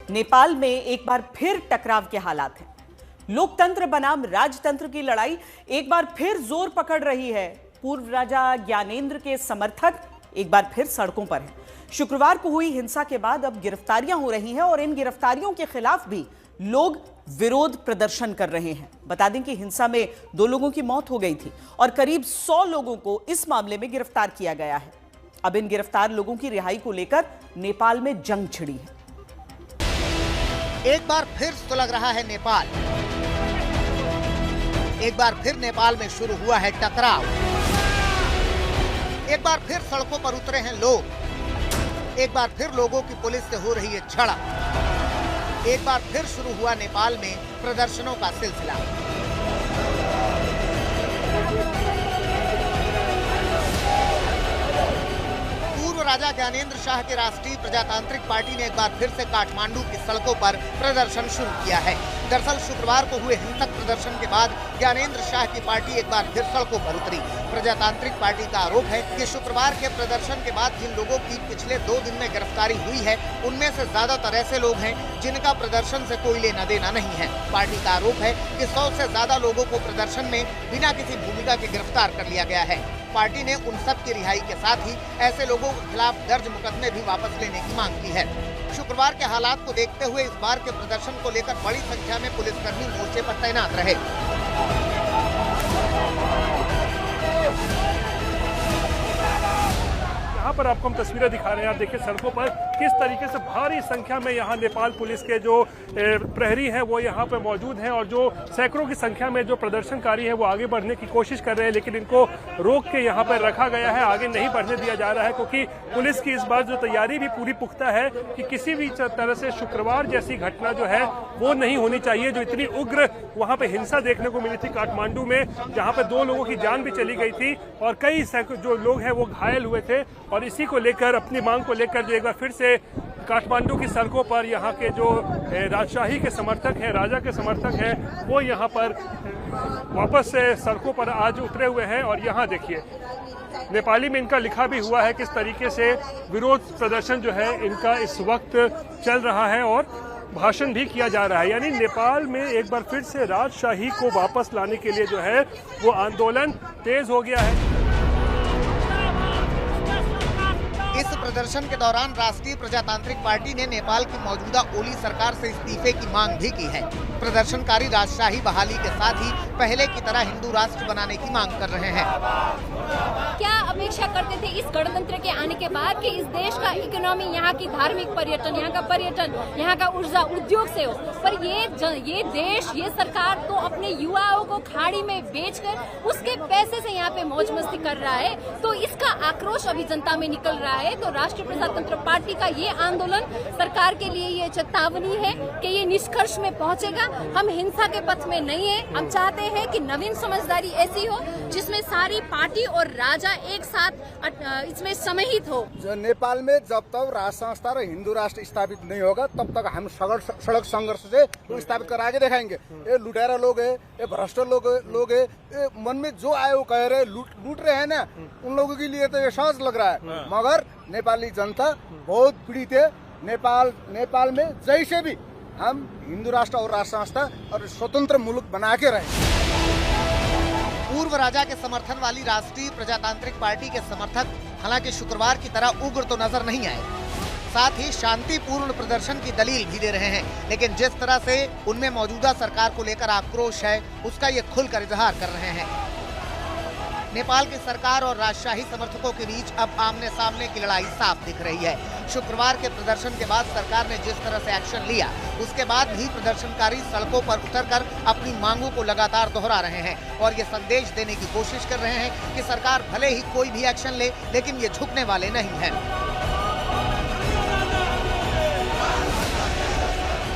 नेपाल में एक बार फिर टकराव के हालात हैं। लोकतंत्र बनाम राजतंत्र की लड़ाई एक बार फिर जोर पकड़ रही है। पूर्व राजा ज्ञानेंद्र के समर्थक एक बार फिर सड़कों पर हैं। शुक्रवार को हुई हिंसा के बाद अब गिरफ्तारियां हो रही हैं और इन गिरफ्तारियों के खिलाफ भी लोग विरोध प्रदर्शन कर रहे हैं। बता दें कि हिंसा में 2 लोगों की मौत हो गई थी और करीब 100 लोगों को इस मामले में गिरफ्तार किया गया है। अब इन गिरफ्तार लोगों की रिहाई को लेकर नेपाल में जंग छिड़ी है। एक बार फिर सुलग रहा है नेपाल। एक बार फिर नेपाल में शुरू हुआ है टकराव। एक बार फिर सड़कों पर उतरे हैं लोग। एक बार फिर लोगों की पुलिस से हो रही है झड़प। एक बार फिर शुरू हुआ नेपाल में प्रदर्शनों का सिलसिला। पूर्व राजा ज्ञानेंद्र शाह के राष्ट्रीय प्रजातांत्रिक पार्टी ने एक बार फिर से काठमांडू की सड़कों पर प्रदर्शन शुरू किया है। दरअसल शुक्रवार को हुए हिंसक प्रदर्शन के बाद ज्ञानेंद्र शाह की पार्टी एक बार फिर सड़कों पर उतरी। प्रजातांत्रिक पार्टी का आरोप है कि शुक्रवार के प्रदर्शन के बाद जिन लोगों की पिछले 2 दिन में गिरफ्तारी हुई है, उनमें से ज्यादातर ऐसे लोग हैं जिनका प्रदर्शन से कोई लेना देना नहीं है। पार्टी का आरोप है कि 100 से ज्यादा लोगों को प्रदर्शन में बिना किसी भूमिका के गिरफ्तार कर लिया गया है। पार्टी ने उन सब की रिहाई के साथ ही ऐसे लोगों के खिलाफ दर्ज मुकदमे भी वापस लेने की मांग की है। शुक्रवार के हालात को देखते हुए इस बार के प्रदर्शन को लेकर बड़ी संख्या में पुलिसकर्मी मोर्चे पर तैनात रहे। यहाँ पर आपको हम तस्वीरें दिखा रहे हैं। आप देखिए सड़कों पर किस तरीके से भारी संख्या में यहाँ नेपाल पुलिस के जो प्रहरी हैं वो यहाँ पे मौजूद हैं और जो सैकड़ों की संख्या में जो प्रदर्शनकारी हैं वो आगे बढ़ने की कोशिश कर रहे हैं, लेकिन इनको रोक के यहाँ पर रखा गया है, आगे नहीं बढ़ने दिया जा रहा है, क्योंकि पुलिस की इस बार जो तैयारी भी पूरी पुख्ता है कि किसी भी तरह से शुक्रवार जैसी घटना जो है वो नहीं होनी चाहिए। जो इतनी उग्र वहाँ पे हिंसा देखने को मिली थी काठमांडू में, जहाँ पे 2 लोगों की जान भी चली गई थी और कई जो लोग हैं वो घायल हुए थे। और इसी को लेकर, अपनी मांग को लेकर जो एक बार फिर से काठमांडू की सड़कों पर यहाँ के जो राजशाही के समर्थक हैं, राजा के समर्थक हैं, वो यहाँ पर वापस से सड़कों पर आज उतरे हुए हैं। और यहाँ देखिए नेपाली में इनका लिखा भी हुआ है किस तरीके से विरोध प्रदर्शन जो है इनका इस वक्त चल रहा है और भाषण भी किया जा रहा है। यानी नेपाल में एक बार फिर से राजशाही को वापस लाने के लिए जो है वो आंदोलन तेज हो गया है। इस प्रदर्शन के दौरान राष्ट्रीय प्रजातांत्रिक पार्टी ने नेपाल की मौजूदा ओली सरकार से इस्तीफे की मांग भी की है। प्रदर्शनकारी राजशाही बहाली के साथ ही पहले की तरह हिंदू राष्ट्र बनाने की मांग कर रहे हैं। क्या अपेक्षा करते थे इस गणतंत्र के आने के बाद कि इस देश का इकोनॉमी, यहाँ की धार्मिक पर्यटन, यहाँ का पर्यटन, यहाँ का ऊर्जा उद्योग से हो, पर ये देश, ये सरकार तो अपने युवाओं को खाड़ी में बेचकर उसके पैसे से यहाँ पे मौज मस्ती कर रहा है। तो इसका आक्रोश अभी जनता में निकल रहा है। तो राष्ट्रीय प्रजातंत्र पार्टी का ये आंदोलन सरकार के लिए ये चेतावनी है कि ये निष्कर्ष में पहुंचेगा। हम हिंसा के पथ में नहीं है। हम चाहते हैं कि नवीन समझदारी ऐसी हो जिसमें सारी पार्टी और राजा एक साथ इसमें समाहित हो। नेपाल में जब तक राज संस्था और हिंदू राष्ट्र स्थापित नहीं होगा तब तक हम सड़क संघर्ष से स्थापित कर आगे दिखाएंगे। ये लुटेरा लोग है, ये भ्रष्ट लोग है, मन में जो आए वो कह रहे लूट रहे हैं ना, उन लोगों के लिए तो ये सहज लग रहा है। मगर नेपाली जनता बहुत पीड़ित है। नेपाल में जैसे भी हम हिंदू राष्ट्र और राष्ट्र संस्था और स्वतंत्र मुल्क बना के रहे। पूर्व राजा के समर्थन वाली राष्ट्रीय प्रजातांत्रिक पार्टी के समर्थक हालांकि शुक्रवार की तरह उग्र तो नजर नहीं आए, साथ ही शांतिपूर्ण प्रदर्शन की दलील भी दे रहे हैं, लेकिन जिस तरह से उनमें मौजूदा सरकार को लेकर आक्रोश है उसका ये खुलकर इजहार कर रहे हैं। नेपाल की सरकार और राजशाही समर्थकों के बीच अब आमने सामने की लड़ाई साफ दिख रही है। शुक्रवार के प्रदर्शन के बाद सरकार ने जिस तरह से एक्शन लिया, उसके बाद भी प्रदर्शनकारी सड़कों पर उतरकर अपनी मांगों को लगातार दोहरा रहे हैं और ये संदेश देने की कोशिश कर रहे हैं कि सरकार भले ही कोई भी एक्शन ले, लेकिन ये झुकने वाले नहीं हैं।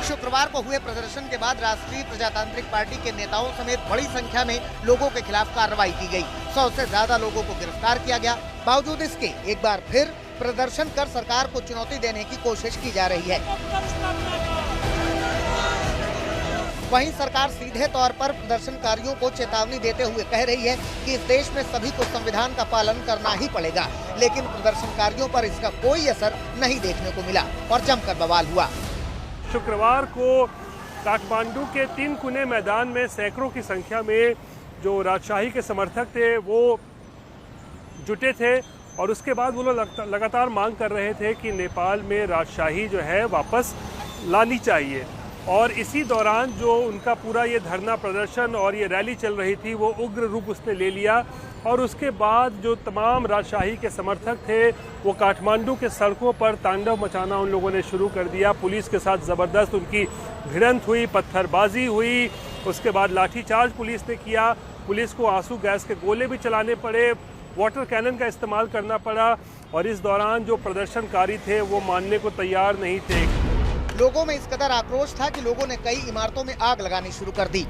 शुक्रवार को हुए प्रदर्शन के बाद राष्ट्रीय प्रजातांत्रिक पार्टी के नेताओं समेत बड़ी संख्या में लोगों के खिलाफ कार्रवाई की गई। 100 से ज्यादा लोगों को गिरफ्तार किया गया। बावजूद इसके एक बार फिर प्रदर्शन कर सरकार को चुनौती देने की कोशिश की जा रही है। वहीं सरकार सीधे तौर पर प्रदर्शनकारियों को चेतावनी देते हुए कह रही है कि इस देश में सभी को संविधान का पालन करना ही पड़ेगा, लेकिन प्रदर्शनकारियों पर इसका कोई असर नहीं देखने को मिला और जमकर बवाल हुआ। शुक्रवार को काठमांडू के 3 कुने मैदान में सैकड़ों की संख्या में जो राजशाही के समर्थक थे वो जुटे थे और उसके बाद वो लोग लगातार मांग कर रहे थे कि नेपाल में राजशाही जो है वापस लानी चाहिए। और इसी दौरान जो उनका पूरा ये धरना प्रदर्शन और ये रैली चल रही थी वो उग्र रूप उसने ले लिया और उसके बाद जो तमाम राजशाही के समर्थक थे वो काठमांडू के सड़कों पर तांडव मचाना उन लोगों ने शुरू कर दिया। पुलिस के साथ ज़बरदस्त उनकी भिड़ंत हुई, पत्थरबाजी हुई, उसके बाद लाठीचार्ज पुलिस ने किया। पुलिस को आंसू गैस के गोले भी चलाने पड़े, वाटर कैनन का इस्तेमाल करना पड़ा और इस दौरान जो प्रदर्शनकारी थे वो मानने को तैयार नहीं थे। लोगों में इस कदर आक्रोश था कि लोगों ने कई इमारतों में आग लगानी शुरू कर दी।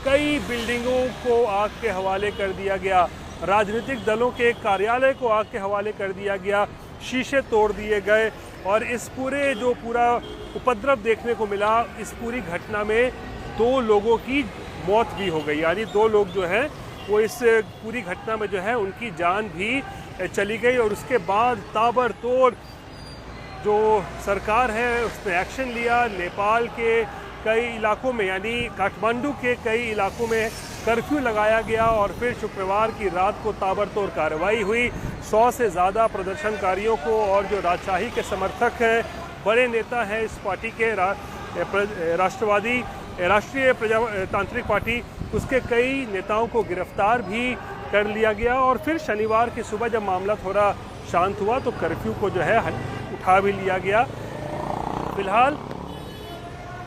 कई बिल्डिंगों को आग के हवाले कर दिया गया, राजनीतिक दलों के कार्यालय को आग के हवाले कर दिया गया, शीशे तोड़ दिए गए और इस पूरा उपद्रव देखने को मिला। इस पूरी घटना में 2 लोगों की मौत भी हो गई, यानी 2 लोग जो हैं वो इस पूरी घटना में जो है उनकी जान भी चली गई। और उसके बाद ताबड़तोड़ जो सरकार है उसने एक्शन लिया। नेपाल के कई इलाकों में यानी काठमांडू के कई इलाकों में कर्फ्यू लगाया गया और फिर शुक्रवार की रात को ताबड़तोड़ कार्रवाई हुई। 100 से ज़्यादा प्रदर्शनकारियों को और जो राजशाही के समर्थक हैं, बड़े नेता हैं इस पार्टी के राष्ट्रीय प्रजातांत्रिक पार्टी, उसके कई नेताओं को गिरफ्तार भी कर लिया गया। और फिर शनिवार की सुबह जब मामला थोड़ा शांत हुआ तो कर्फ्यू को जो है उठा भी लिया गया। फिलहाल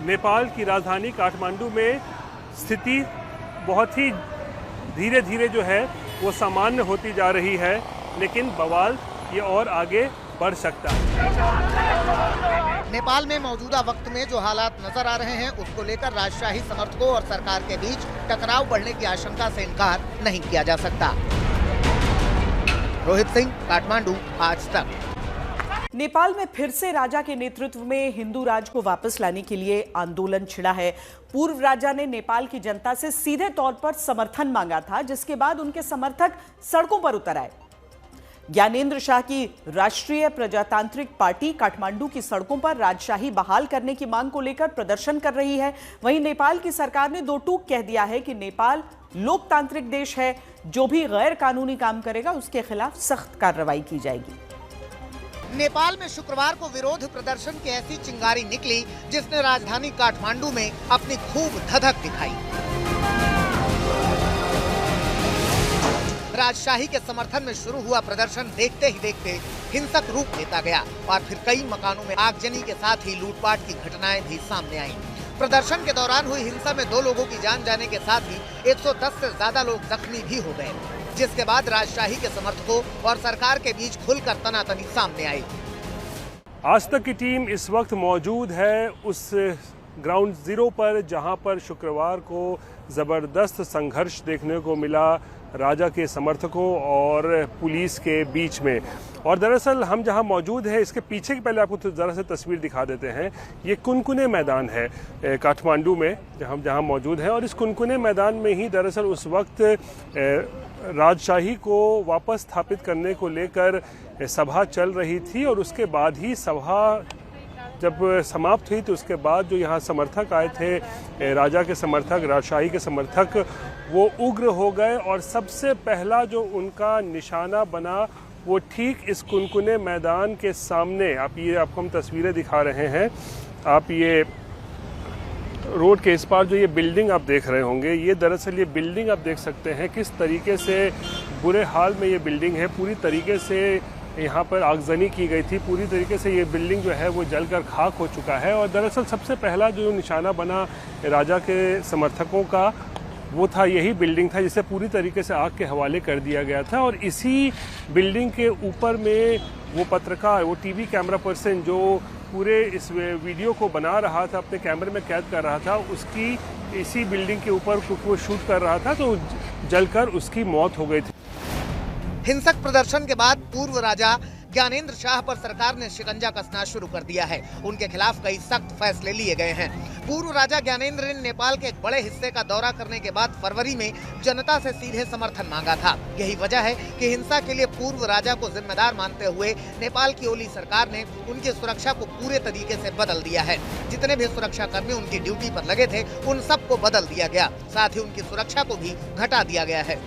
नेपाल की राजधानी काठमांडू में स्थिति बहुत ही धीरे धीरे जो है वो सामान्य होती जा रही है, लेकिन बवाल ये और आगे बढ़ सकता है। नेपाल में मौजूदा वक्त में जो हालात नजर आ रहे हैं उसको लेकर राजशाही समर्थकों और सरकार के बीच टकराव बढ़ने की आशंका से इनकार नहीं किया जा सकता। रोहित सिंह, काठमांडू, आज तक। नेपाल में फिर से राजा के नेतृत्व में हिंदू राज को वापस लाने के लिए आंदोलन छिड़ा है। पूर्व राजा ने नेपाल की जनता से सीधे तौर पर समर्थन मांगा था, जिसके बाद उनके समर्थक सड़कों पर उतर आए। ज्ञानेंद्र शाह की राष्ट्रीय प्रजातांत्रिक पार्टी काठमांडू की सड़कों पर राजशाही बहाल करने की मांग को लेकर प्रदर्शन कर रही है। वहीं नेपाल की सरकार ने 2 टूक कह दिया है कि नेपाल लोकतांत्रिक देश है, जो भी गैर कानूनी काम करेगा उसके खिलाफ सख्त कार्रवाई की जाएगी। नेपाल में शुक्रवार को विरोध प्रदर्शन की ऐसी चिंगारी निकली जिसने राजधानी काठमांडू में अपनी खूब धधक दिखाई। राजशाही के समर्थन में शुरू हुआ प्रदर्शन देखते ही देखते हिंसक रूप लेता गया और फिर कई मकानों में आगजनी के साथ ही लूटपाट की घटनाएं भी सामने आईं। प्रदर्शन के दौरान हुई हिंसा में 2 लोगों की जान जाने के साथ ही 110 से ज्यादा लोग जख्मी भी हो गए, जिसके बाद राजशाही के समर्थकों और सरकार के बीच खुलकर तनातनी सामने आई। आज तक की टीम इस वक्त मौजूद है उस ग्राउंड जीरो पर जहां पर शुक्रवार को ज़बरदस्त संघर्ष देखने को मिला राजा के समर्थकों और पुलिस के बीच में। और दरअसल हम जहां मौजूद हैं इसके पीछे की पहले आपको तो ज़रा से तस्वीर दिखा देते हैं। ये कुनकुने मैदान है काठमांडू में हम जहां मौजूद हैं और इस कुनकुने मैदान में ही दरअसल उस वक्त राजशाही को वापस स्थापित करने को लेकर सभा चल रही थी और उसके बाद ही सभा जब समाप्त हुई तो उसके बाद जो यहाँ समर्थक आए थे, राजा के समर्थक, राजशाही के समर्थक, वो उग्र हो गए और सबसे पहला जो उनका निशाना बना वो ठीक इस कुनकुने मैदान के सामने, आपको हम तस्वीरें दिखा रहे हैं, आप ये रोड के इस पार जो ये बिल्डिंग आप देख रहे होंगे, ये दरअसल ये बिल्डिंग आप देख सकते हैं किस तरीके से बुरे हाल में ये बिल्डिंग है। पूरी तरीके से यहाँ पर आगजनी की गई थी, पूरी तरीके से ये बिल्डिंग जो है वो जलकर खाक हो चुका है। और दरअसल सबसे पहला जो निशाना बना राजा के समर्थकों का वो था, यही बिल्डिंग था जिसे पूरी तरीके से आग के हवाले कर दिया गया था। और इसी बिल्डिंग के ऊपर में वो पत्रकार, वो टीवी कैमरा पर्सन जो पूरे इस वीडियो को बना रहा था, अपने कैमरे में कैद कर रहा था, उसकी इसी बिल्डिंग के ऊपर वो शूट कर रहा था तो जलकर उसकी मौत हो गई थी। हिंसक प्रदर्शन के बाद पूर्व राजा ज्ञानेंद्र शाह पर सरकार ने शिकंजा कसना शुरू कर दिया है। उनके खिलाफ कई सख्त फैसले लिए गए हैं। पूर्व राजा ज्ञानेंद्र ने नेपाल के एक बड़े हिस्से का दौरा करने के बाद फरवरी में जनता से सीधे समर्थन मांगा था। यही वजह है कि हिंसा के लिए पूर्व राजा को जिम्मेदार मानते हुए नेपाल की ओली सरकार ने उनकी सुरक्षा को पूरे तरीके से बदल दिया है। जितने भी सुरक्षा कर्मी उनकी ड्यूटी पर लगे थे उन सबको बदल दिया गया, साथ ही उनकी सुरक्षा को भी घटा दिया गया है।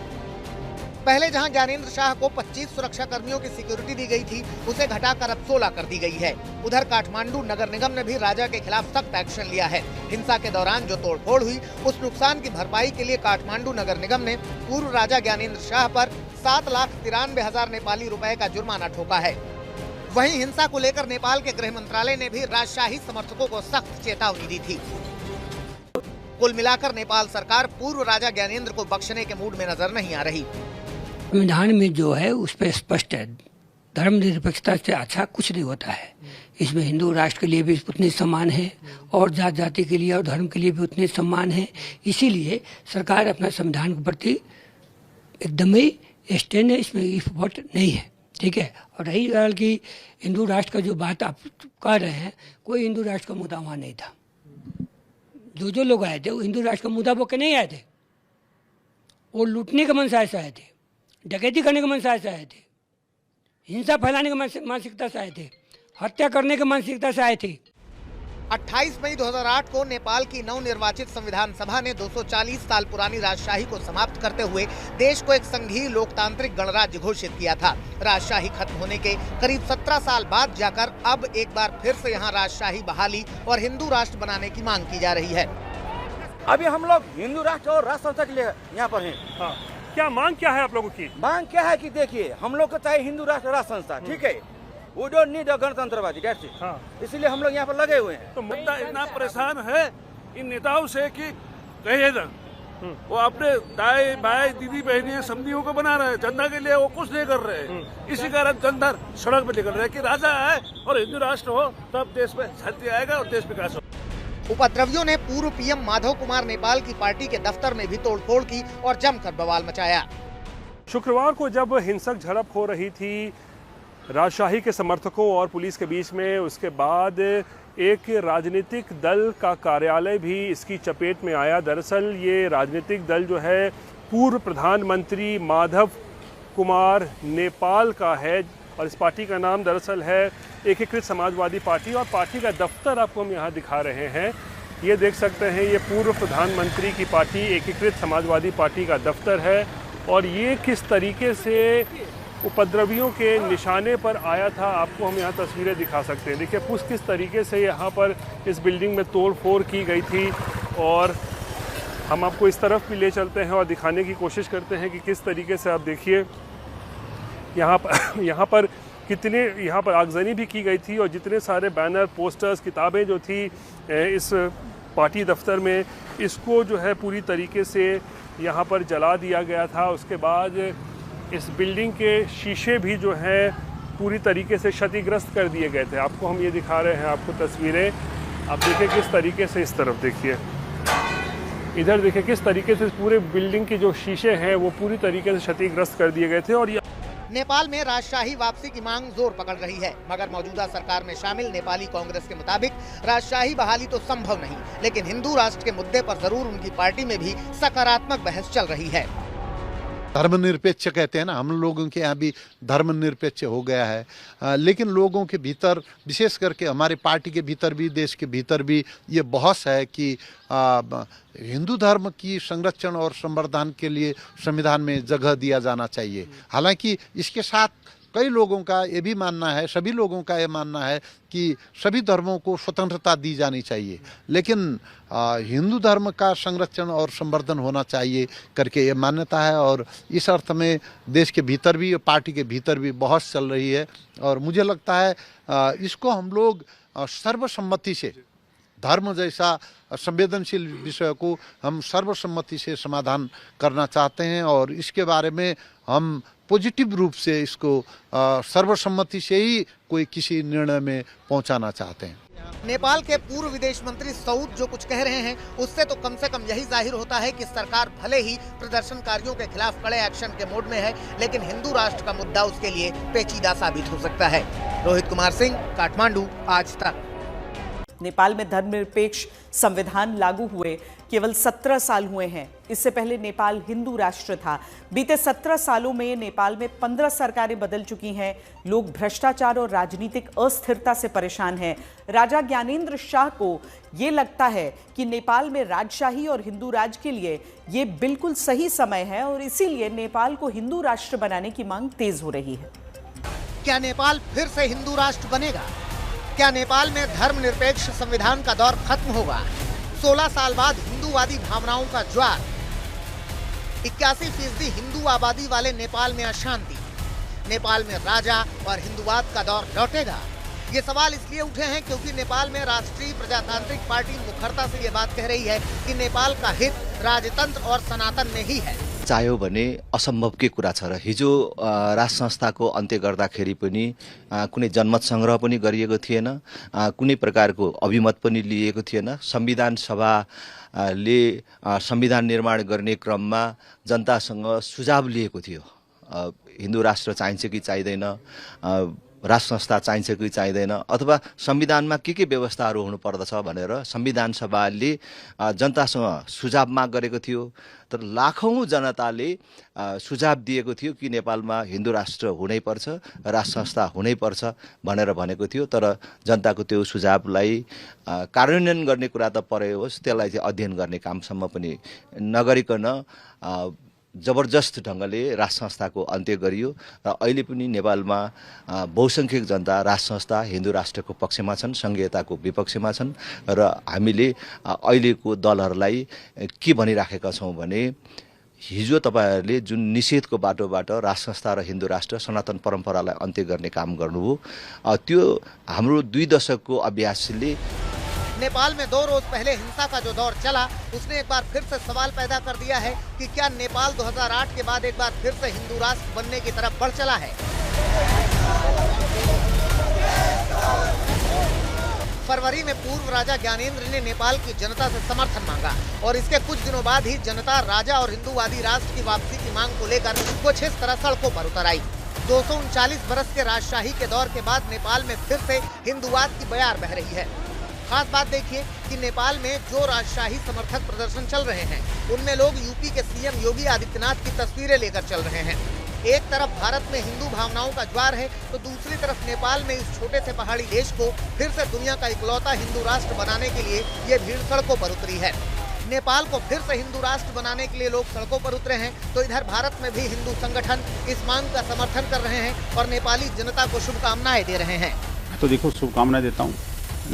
पहले जहां ज्ञानेंद्र शाह को 25 सुरक्षा कर्मियों की सिक्योरिटी दी गई थी, उसे घटाकर अब 16 कर दी गई है। उधर काठमांडू नगर निगम ने भी राजा के खिलाफ सख्त एक्शन लिया है। हिंसा के दौरान जो तोड़फोड़ हुई, उस नुकसान की भरपाई के लिए काठमांडू नगर निगम ने पूर्व राजा ज्ञानेंद्र शाह पर 7,93,000 नेपाली रुपए का जुर्माना ठोका है। वहीं हिंसा को लेकर नेपाल के गृह मंत्रालय ने भी राजशाही समर्थकों को सख्त चेतावनी दी थी। कुल मिलाकर नेपाल सरकार पूर्व राजा ज्ञानेंद्र को बख्शने के मूड में नजर नहीं आ रही। संविधान में जो है उस पर स्पष्ट है, धर्मनिरपेक्षता से अच्छा कुछ नहीं होता है। इसमें हिंदू राष्ट्र के लिए भी उतने सम्मान है और जात जाति के लिए और धर्म के लिए भी उतने सम्मान है। इसीलिए सरकार अपना संविधान के प्रति एकदम ही स्टैंड है, इसमें इफ वोट नहीं है। ठीक है। और रही गल की हिंदू राष्ट्र का जो बात आप कर रहे हैं, कोई हिंदू राष्ट्र का मुद्दा वहाँ नहीं था। जो लोग आए थे वो हिंदू राष्ट्र का मुद्दा वो के नहीं आए थे, वो लूटने के मनसाय से आए थे, डकैती करने के मनसाय से आए थे, हिंसा फैलाने के मानसिकता से आए थे, हत्या करने के मानसिकता से आए थे। 28 मई 2008 को नेपाल की नवनिर्वाचित संविधान सभा ने 240 साल पुरानी राजशाही को समाप्त करते हुए देश को एक संघीय लोकतांत्रिक गणराज्य घोषित किया था। राजशाही खत्म होने के करीब 17 साल बाद जाकर अब एक बार फिर से यहाँ राजशाही बहाली और हिंदू राष्ट्र बनाने की मांग की जा रही है। अभी हम लोग हिंदू राष्ट्र और राष्ट्र संस्था के लिए यहाँ पर हैं। हाँ। क्या मांग क्या है आप लोगों की? मांग क्या है कि देखिए, हम लोग को चाहिए हिंदू राष्ट्र राष्ट्र संस्था, ठीक है। वो डोंट नीड अ गणतंत्रवादी, दैट्स इट। हाँ। इसीलिए हम लोग यहाँ पर लगे हुए हैं। तो मुद्दा इतना परेशान है इन नेताओं से कि कहिए ना, वो अपने दाएं बाएं दीदी बहनी समधियों को बना रहे हैं, जनता के लिए वो कुछ नहीं कर रहे हैं। इसी कारण जनता सड़क पर निकल रहे हैं कि राजा आए और हिंदू राष्ट्र हो तब देश में शांति आएगा और देश विकास हो। उपद्रवियों ने पूर्व पीएम माधव कुमार नेपाल की पार्टी के दफ्तर में भी तोड़फोड़ की और जमकर बवाल मचाया। शुक्रवार को जब हिंसक झड़प हो रही थी राजशाही के समर्थकों और पुलिस के बीच में, उसके बाद एक राजनीतिक दल का कार्यालय भी इसकी चपेट में आया। दरअसल ये राजनीतिक दल जो है पूर्व प्रधानमंत्री माधव कुमार नेपाल का है और इस पार्टी का नाम दरअसल है एकीकृत समाजवादी पार्टी। और पार्टी का दफ्तर आपको हम यहाँ दिखा रहे हैं, ये देख सकते हैं, ये पूर्व प्रधानमंत्री की पार्टी एकीकृत समाजवादी पार्टी का दफ्तर है। और ये किस तरीके से उपद्रवियों के निशाने पर आया था, आपको हम यहाँ तस्वीरें दिखा सकते हैं। देखिए किस तरीके से यहाँ पर इस बिल्डिंग में तोड़फोड़ की गई थी। और हम आपको इस तरफ भी ले चलते हैं और दिखाने की कोशिश करते हैं कि किस तरीके से, आप देखिए यहाँ पर कितने यहाँ पर आगजनी भी की गई थी और जितने सारे बैनर, पोस्टर्स, किताबें जो थी इस पार्टी दफ्तर में, इसको जो है पूरी तरीके से यहाँ पर जला दिया गया था। उसके बाद इस बिल्डिंग के शीशे भी जो हैं पूरी तरीके से क्षतिग्रस्त कर दिए गए थे। आपको हम ये दिखा रहे हैं, आपको तस्वीरें, आप देखिए किस तरीके से, इस तरफ देखिए, इधर देखिए किस तरीके से पूरे बिल्डिंग के जो शीशे हैं वो पूरी तरीके से क्षतिग्रस्त कर दिए गए थे। और नेपाल में राजशाही वापसी की मांग जोर पकड़ रही है, मगर मौजूदा सरकार में शामिल नेपाली कांग्रेस के मुताबिक राजशाही बहाली तो संभव नहीं, लेकिन हिंदू राष्ट्र के मुद्दे पर जरूर उनकी पार्टी में भी सकारात्मक बहस चल रही है। धर्मनिरपेक्ष कहते हैं ना, हम लोगों के यहाँ भी धर्मनिरपेक्ष हो गया है, लेकिन लोगों के भीतर, विशेष करके हमारी पार्टी के भीतर भी, देश के भीतर भी ये बहस है कि हिंदू धर्म की संरक्षण और संवर्धन के लिए संविधान में जगह दिया जाना चाहिए। हालांकि इसके साथ कई लोगों का ये भी मानना है, सभी लोगों का ये मानना है कि सभी धर्मों को स्वतंत्रता दी जानी चाहिए, लेकिन हिंदू धर्म का संरक्षण और संवर्धन होना चाहिए करके ये मान्यता है। और इस अर्थ में देश के भीतर भी, पार्टी के भीतर भी बहस चल रही है। और मुझे लगता है इसको हम लोग सर्वसम्मति से, धर्म जैसा संवेदनशील विषय को हम सर्वसम्मति से समाधान करना चाहते हैं और इसके बारे में हम पॉजिटिव रूप से इसको सर्वसम्मति से ही कोई किसी निर्णय में पहुंचाना चाहते हैं। नेपाल के पूर्व विदेश मंत्री सऊद जो कुछ कह रहे हैं, उससे तो कम से कम यही जाहिर होता है कि सरकार भले ही प्रदर्शनकारियों के खिलाफ कड़े एक्शन के मोड में है, लेकिन हिंदू राष्ट्र का मुद्दा उसके लिए पेचीदा साबित हो सकता है। रोहित कुमार सिंह, काठमांडू, आज तक। नेपाल में धर्मनिरपेक्ष संविधान लागू हुए केवल 17 साल हुए हैं। इससे पहले नेपाल हिंदू राष्ट्र था। बीते 17 सालों में नेपाल में 15 सरकारें बदल चुकी हैं। लोग भ्रष्टाचार और राजनीतिक अस्थिरता से परेशान हैं। राजा ज्ञानेंद्र शाह को ये लगता है कि नेपाल में राजशाही और हिंदू राज के लिए ये बिल्कुल सही समय है और इसीलिए नेपाल को हिंदू राष्ट्र बनाने की मांग तेज हो रही है। क्या नेपाल फिर से हिंदू राष्ट्र बनेगा? क्या नेपाल में धर्मनिरपेक्ष संविधान का दौर खत्म होगा? 16 साल बाद हिंदूवादी भावनाओं का ज्वार। 81% हिंदू आबादी वाले नेपाल में अशांति। नेपाल में राजा और हिंदूवाद का दौर लौटेगा? ये सवाल इसलिए उठे हैं क्योंकि नेपाल में राष्ट्रीय प्रजातांत्रिक पार्टी मुखरता से ये बात कह रही है कि नेपाल का हित राजतंत्र और सनातन में ही है। चाह्यो भने असम्भवकै कुरा छ र हिजो राज संस्थाको अन्त्य गर्दाखेरि पनि कुनै जनमत संग्रह पनि गरिएको थिएन, कुनै प्रकारको अभिमत पनि लिएको थिएन। संविधान सभाले संविधान निर्माण गर्ने क्रममा जनतासँग सुझाव लिएको थियो, हिन्दू राष्ट्र चाहिन्छ कि चाहिँदैन, राज संस्था चाहिन्छ कि चाहिँदैन, अथवा संविधानमा के व्यवस्थाहरू हुनुपर्दछ भनेर संविधान सभाले जनतासँग सुझाव माग गरेको थियो। तर लाखौं जनताले सुझाव दिएको थियो कि नेपालमा हिन्दू राष्ट्र हुनैपर्छ, राज संस्था हुनैपर्छ भनेर भनेको थियो। तर जनताको त्यो सुझावलाई कार्यान्वयन गर्ने कुरा त परे होस्, त्यसलाई चाहिँ अध्ययन गर्ने कामसम्म पनि नगरिकन जबरजस्त ढङ्गले राज संस्थाको अन्त्य गरियो र अहिले पनि नेपालमा बहुसंख्यक जनता राज संस्था हिन्दू राष्ट्रको पक्षमा छन्, संघीयताको विपक्षमा छन्। र हामीले अहिलेको दलहरूलाई के भनिराखेका छौँ भने हिजो तपाईहरूले जुन निषेधको बाटोबाट राज संस्था र हिन्दू राष्ट्र सनातन परम्परालाई अन्त्य गर्ने काम गर्नुभयो, त्यो हाम्रो 2 दशकको अभ्यासले नेपाल में 2 रोज पहले हिंसा का जो दौर चला उसने एक बार फिर से सवाल पैदा कर दिया है कि क्या नेपाल 2008 के बाद एक बार फिर से हिंदू राष्ट्र बनने की तरफ बढ़ चला है। फरवरी में पूर्व राजा ज्ञानेंद्र ने नेपाल की जनता से समर्थन मांगा और इसके कुछ दिनों बाद ही जनता राजा और हिंदूवादी राष्ट्र की वापसी की मांग को लेकर कुछ इस तरह सड़कों पर उतर आई। 239 बरस के राजशाही के दौर के बाद नेपाल में फिर से हिंदूवाद की बयार बह रही है। खास बात देखिए कि नेपाल में जो राजशाही समर्थक प्रदर्शन चल रहे हैं उनमें लोग यूपी के सीएम योगी आदित्यनाथ की तस्वीरें लेकर चल रहे हैं। एक तरफ भारत में हिंदू भावनाओं का ज्वार है तो दूसरी तरफ नेपाल में इस छोटे से पहाड़ी देश को फिर से दुनिया का इकलौता हिंदू राष्ट्र बनाने के लिए ये भीड़ सड़कों पर उतरी है। नेपाल को फिर से हिंदू राष्ट्र बनाने के लिए लोग सड़कों पर उतरे हैं तो इधर भारत में भी हिंदू संगठन इस मांग का समर्थन कर रहे हैं और नेपाली जनता को शुभकामनाएं दे रहे हैं। तो देखो, शुभकामनाएं देता हूँ